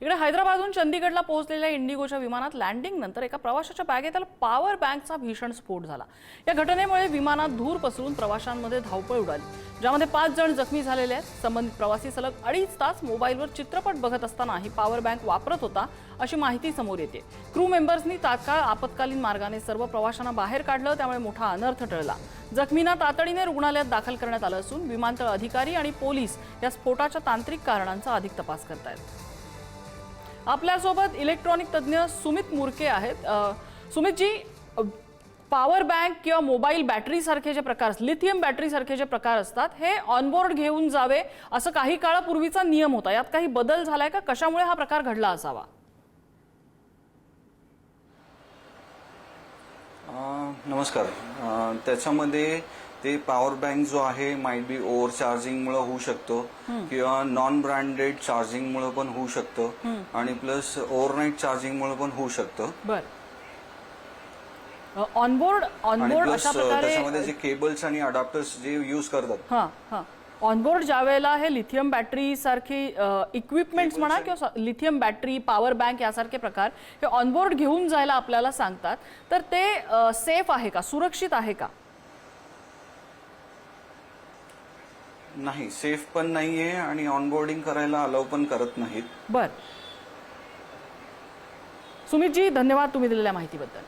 इकडे हैदराबादहून चंदीगडला पोहोचलेल्या इंडिगोच्या विमानात लँडिंग नंतर एका प्रवाशाच्या बॅगेत पॉवर बँकचा भीषण स्फोट झाला। या घटनेमुळे विमानात धूर पसरून प्रवाशांमध्ये धावपळ उडाली, ज्यामध्ये 5 जण जखमी झालेले आहेत। संबंधित प्रवासी सलग 2.5 तास मोबाईलवर चित्रपट बघत असताना ही पॉवर बँक वापरत होता अशी माहिती समोर येते। क्रू मेंबर्सनी तात्काळ आपत्कालीन मार्गाने सर्व प्रवाशांना बाहेर काढलं, त्यामुळे मोठा अनर्थ टळला। जखमींना तातडीने रुग्णालयात दाखल करण्यात आलं असून विमानतळ अधिकारी आणि पोलीस या स्फोटाच्या तांत्रिक कारणांचा अधिक तपास करतायत। आपल्यासोबत इलेक्ट्रॉनिक तज्ञ सुमित मुरके आहेत। सुमित जी, पॉवर बँक किंवा मोबाईल बॅटरी सारखे जे प्रकार, लिथियम बॅटरी सारखे जे प्रकार असतात, हे ऑनबोर्ड घेऊन जावे असं काही काळापूर्वीचा नियम होता। यात काही बदल झालाय का? कशामुळे हा प्रकार घडला असावा? नमस्कार। त्याच्यामध्ये ते पॉवर बँक जो आहे माइट बी ओव्हर चार्जिंग मुळे होऊ शकतो किंवा नॉन ब्रँडेड चार्जिंग मुळे पण होऊ शकतो आणि प्लस ओव्हरनाईट चार्जिंग मुळे पण होऊ शकतो। बरं, ऑनबोर्ड अशा प्रकारे त्याच्यामध्ये जे केबल्स आणि अडॅप्टर्स जे यूज करतात, ऑनबोर्ड ज्यावेळेला हे लिथियम बॅटरी सारखी इक्विपमेंट्स म्हणा किंवा लिथियम बॅटरी, पॉवर बँक यासारखे प्रकार हे ऑनबोर्ड घेऊन जायला आपल्याला सांगतात, तर ते सेफ आहे का, सुरक्षित आहे का? नाही, सेफ पण नाहीये आणि ऑनबोर्डिंग करायला अलाउ पण करत नाहीत। बर, सुमित जी, धन्यवाद तुम्ही दिलेल्या माहितीबद्दल।